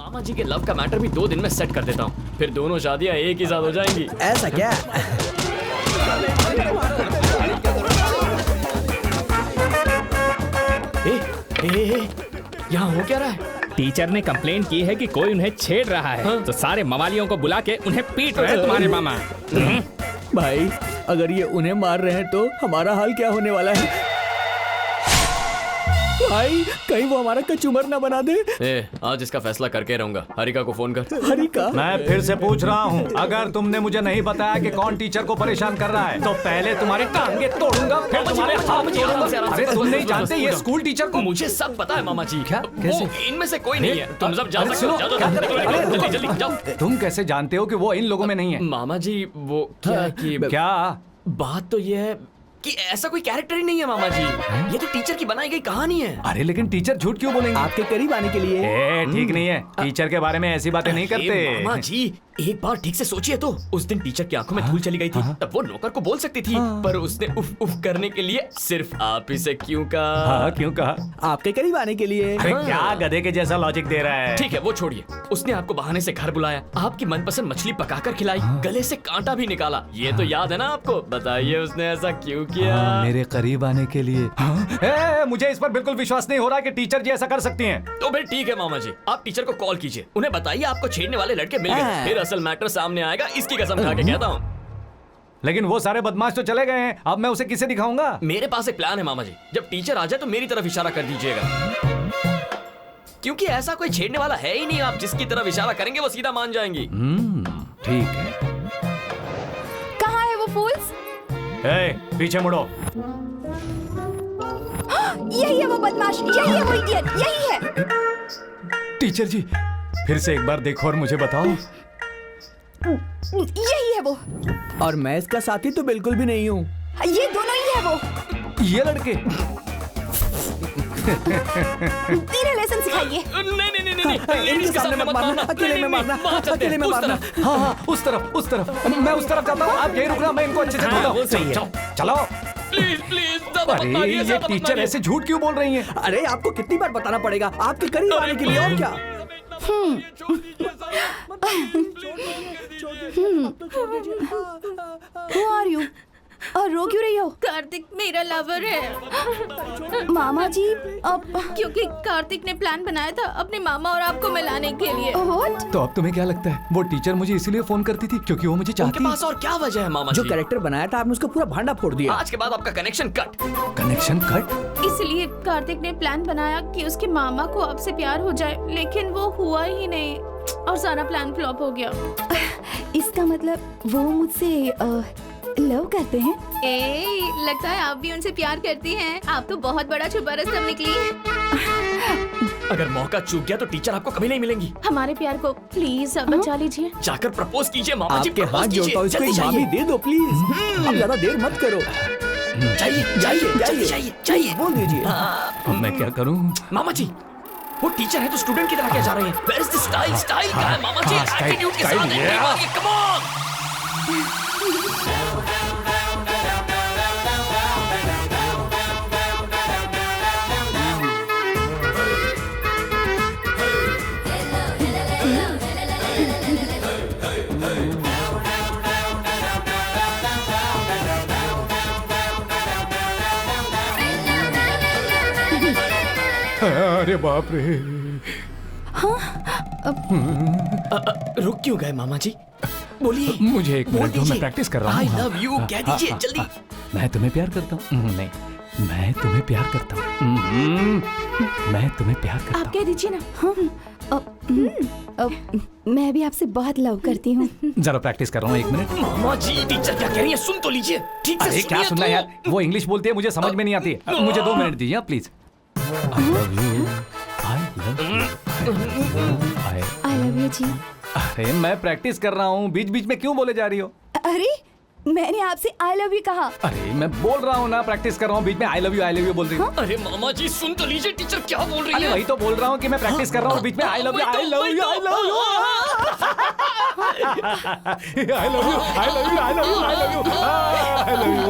मामा जी के लव का मैटर भी 2 दिन में सेट कर देता हूँ, फिर दोनों शादियाँ एक ही साथ हो जाएंगी। ऐसा क्या? यहाँ हो क्या रहा है? टीचर ने कंप्लेंट की है कि कोई उन्हें छेड़ रहा है। हाँ? तो सारे मवालियों को बुला के उन्हें पीट रहे हैं तुम्हारे मामा। भाई अगर ये उन्हें मार रहे हैं तो हमारा हाल क्या होने वाला है? भाई कहीं वो हमारा कचूमर ना बना दे। आज इसका फैसला करके रहूंगा। हरिका को फोन कर। हरिका? मैं फिर से पूछ रहा हूँ, अगर तुमने मुझे नहीं बताया कि कौन टीचर को परेशान कर रहा है तो पहले तुम्हारे टांगे तोड़ूंगा, फिर तुम्हारे हाथ तोड़ूंगा। अरे तुम नहीं जानते ये स्कूल टीचर को? मुझे सब पता है मामा जी। क्या? कैसे? वो इनमें से कोई नहीं है। तुम सब जा अरे सकते हो। सुनो, जल्दी जल्दी जाओ। तुम कैसे जानते हो कि वो इन लोगों में नहीं है? मामा जी वो क्या है कि क्या? बात तो ये है कि ऐसा कोई कैरेक्टर ही नहीं है मामा जी। ये तो टीचर की बनाई गई कहानी है। अरे लेकिन टीचर झूठ क्यों बोलेंगे? आपके करीब आने के लिए। ठीक नहीं है, टीचर के बारे में ऐसी बातें नहीं करते। मामा जी एक बार ठीक से सोचिए तो, उस दिन टीचर की आंखों में धूल चली गई थी, तब वो नौकर को बोल सकती थी, पर उसने उफ उफ करने के लिए सिर्फ आप ही से क्यों कहा? हाँ क्यों कहा? आपके करीब आने के लिए। अरे क्या गधे के जैसा लॉजिक दे रहा है? ठीक है वो छोड़िए। उसने आपको बहाने से घर बुलाया, आपकी मनपसंद मछली पकाकर खिलाई, गले से कांटा भी निकाला। ये तो याद है ना आपको? बताइए उसने ऐसा क्यों किया? मेरे करीब आने के लिए। मुझे इस पर बिल्कुल विश्वास नहीं हो रहा कि टीचर जी ऐसा कर सकती हैं। तो फिर ठीक है मामा जी, आप टीचर को कॉल कीजिए, उन्हें बताइए आपको छेड़ने वाले लड़के मिल गए, फिर असल मैटर सामने आएगा। इसकी कसम खा के कहता हूँ। लेकिन वो सारे बदमाश तो चले गए हैं, अब मैं उसे किसे दिखाऊंगा? मेरे पास एक प्लान है मामा जी, जब टीचर आ जाए तो मेरी तरफ इशारा कर दीजिएगा, क्योंकि ऐसा कोई छेड़ने वाला है ही नहीं। आप जिसकी तरफ इशारा करेंगे वो सीधा मान जाएंगी। ठीक है। कहाँ है वो फूल्स? पीछे मुड़ो। यही है वो बदमाश, यही है वो इडियट, यही है। टीचर जी फिर से एक बार देखो और मुझे बताओ। यही है वो। और मैं इसका साथी तो बिल्कुल भी नहीं हूँ। ये दोनों ही है वो। ये लड़के? तेरे लेसन सिखाइए। नहीं इनके सामने मत मारना, अकेले में मारना, अकेले में मारना। हाँ उस तरफ। मैं उस तरफ जाता हूँ, आप यहीं रुकना, मैं इनको अच्छे से ढूंढता हूँ। चलो। प्लीज अरे ये टीचर ऐसे झूठ क्यों बोल रही हैं? अरे आपको कितनी बार बताना पड़ेगा आपके करीब आने के लिए, और क्या? Who are you? और रो क्यों रही हो? कार्तिक मेरा लवर है। मामा जी अब क्योंकि कार्तिक ने प्लान बनाया था अपने मामा और आपको मिलाने के लिए। What? तो अब तुम्हें क्या लगता है वो टीचर मुझे इसीलिए फोन करती थी क्योंकि वो मुझे चाहती उनके पास और क्या वजह है मामा जो जी? कैरेक्टर बनाया था आपने उसका पूरा भांडा फोड़ दिया। आज के बाद आपका कनेक्शन कट। Connection cut? इसलिए कार्तिक ने प्लान बनाया कि उसके मामा को आपसे प्यार हो जाए, लेकिन वो हुआ ही नहीं और सारा प्लान फ्लॉप हो गया। इसका मतलब वो मुझसे लव करते हैं? लगता है आप भी उनसे प्यार करती हैं। आप तो बहुत बड़ा छुपा रस्तम निकली। अगर मौका चूक गया तो टीचर आपको कभी नहीं मिलेंगी। हमारे प्यार को प्लीज अब बचा लीजिए। जाकर प्रपोज कीजिए मामा जी, आपके प्रपोज हाथ जोड़ता हूँ, इसको कीजिए। एक मामी दे दो प्लीज। अब ज्यादा देर मत करो। चाहिए। बोल दीजिए। अब मैं क्या करूं? मामा जी वो टीचर है तो स्टूडेंट की तरह क्या जा रहे हैं? Where is the स्टाइल का है मामा जी? एटीट्यूड के साथ कम ऑन। अरे बाप रे। रुक क्यों गए मामा जी? बोलिए। मुझे एक मिनट दो, मैं प्रैक्टिस कर रहा हूँ। I love you कह दीजिए जल्दी। मैं तुम्हें प्यार करता हूँ। नहीं, मैं तुम्हें प्यार करता हूँ। मैं तुम्हें प्यार करता हूँ। आप कह दीजिए ना। मैं भी आपसे बहुत लव करती हूँ। जरा प्रैक्टिस कर रहा हूँ, एक मिनट। मामा जी टीचर क्या कह रही है सुन तो लीजिए ठीक से। अरे क्या सुनना यार, वो इंग्लिश बोलती है, मुझे समझ में नहीं आती। मुझे 2 मिनट दीजिए please. I love you. I love you ji. अरे मैं प्रैक्टिस कर रहा हूँ, बीच बीच में क्यों बोले जा रही हो? अरे मैंने आपसे आई लव यू कहा। अरे मैं बोल रहा हूँ ना, प्रैक्टिस कर रहा हूँ, बीच में आई लव यू बोल रही हूँ। अरे मामा जी सुन तो लीजिए टीचर क्या बोल रही अरे है। वही तो बोल रहा हूँ कि मैं प्रैक्टिस कर रहा हूँ, बीच में आई love you I love you I love you I love you I love you I love you I love you I love you.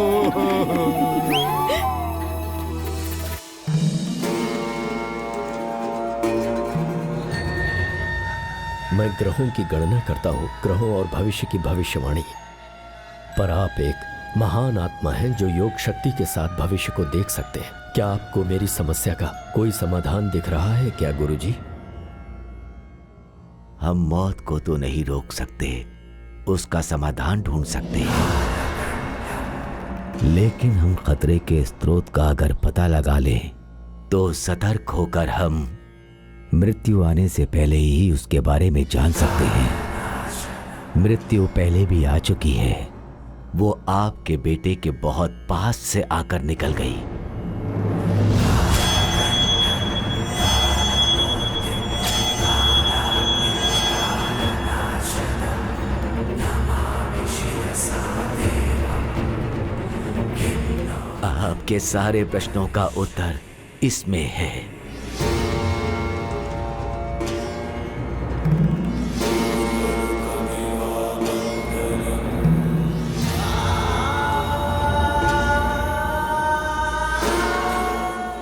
मैं ग्रहों की गणना करता हूँ, ग्रहों और भविष्य की भविष्यवाणी, पर आप एक महान आत्मा हैं जो योग शक्ति के साथ भविष्य को देख सकते हैं। क्या आपको मेरी समस्या का कोई समाधान दिख रहा है क्या गुरुजी? हम मौत को तो नहीं रोक सकते, उसका समाधान ढूंढ सकते हैं, लेकिन हम खतरे के स्रोत का अगर पता लगा लें तो सतर्क होकर हम मृत्यु आने से पहले ही उसके बारे में जान सकते हैं। मृत्यु पहले भी आ चुकी है, वो आपके बेटे के बहुत पास से आकर निकल गई। आपके सारे प्रश्नों का उत्तर इसमें है।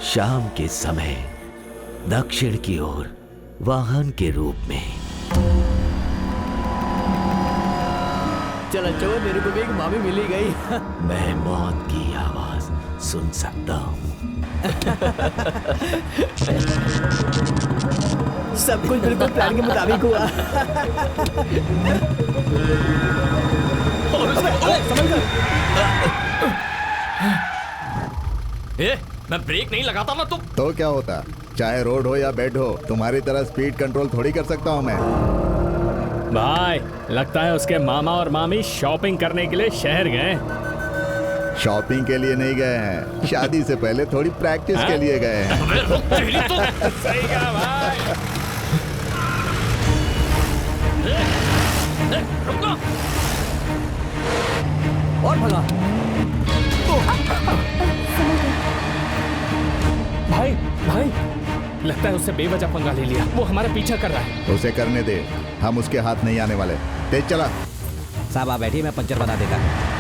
शाम के समय दक्षिण की ओर वाहन के रूप में। चलो चलो, मेरे को भी एक मामी मिली गई। मैं मौत की आवाज सुन सकता हूँ। सब कुछ बिल्कुल प्लान के मुताबिक हुआ। मैं ब्रेक नहीं लगाता ना तो क्या होता, चाहे रोड हो या बेड हो, तुम्हारी तरह स्पीड कंट्रोल थोड़ी कर सकता हूँ मैं। भाई लगता है उसके मामा और मामी शॉपिंग करने के लिए शहर गए। शॉपिंग के लिए नहीं गए हैं, शादी से पहले थोड़ी प्रैक्टिस के लिए गए हैं। सही कहा भाई। और भगा। भाई भाई लगता है उससे बेवजह पंगा ले लिया, वो हमारा पीछा कर रहा है। उसे करने दे, हम उसके हाथ नहीं आने वाले। तेज चला। साहब आप बैठिए, मैं पंचर बना देता।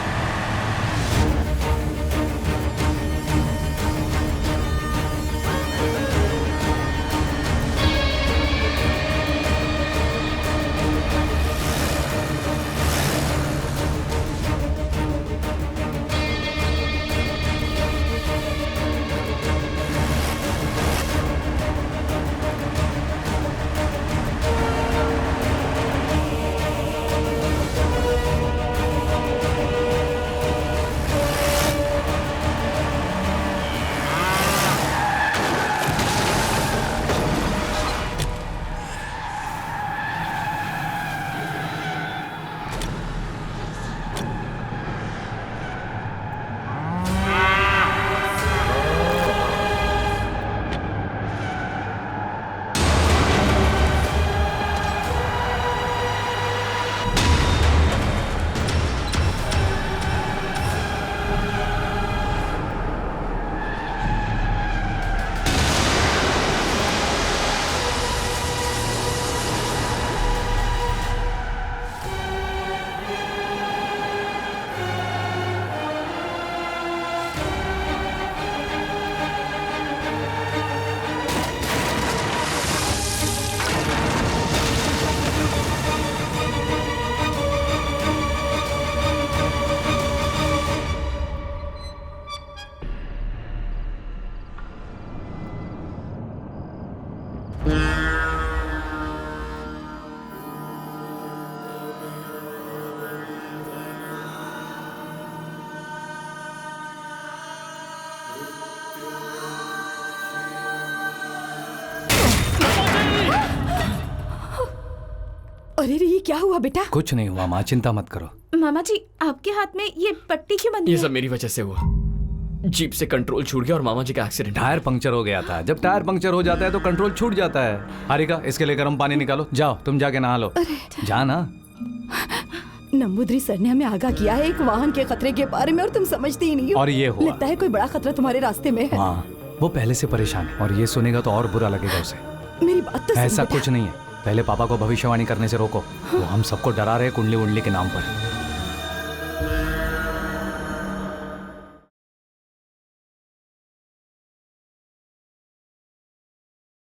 अरे ये क्या हुआ बेटा? कुछ नहीं हुआ माँ, चिंता मत करो। मामा जी आपके हाथ में ये पट्टी क्यों बंधी ये है? सब मेरी वजह से हुआ। जीप से कंट्रोल छूट गया और मामा जी का एक्सीडेंट। टायर पंक्चर हो गया था। जब टायर पंक्चर हो जाता है तो कंट्रोल छूट जाता है। हारिका इसके लिए गर्म पानी निकालो, जाओ तुम जाके नहा लो। जा ना। नंबूदरी सर ने हमें आगाह किया है एक वाहन के खतरे के बारे में और तुम समझते ही नहीं हो। और ये हुआ। लगता है कोई बड़ा खतरा तुम्हारे रास्ते में है। हाँ, वो पहले से परेशान है और ये सुनेगा तो और बुरा लगेगा उसे। मेरी बात तो सुन ऐसा बेटा। कुछ नहीं है। पहले पापा को भविष्यवाणी करने से रोको। वो हम सबको डरा रहे कुंडली उंडली के नाम पर।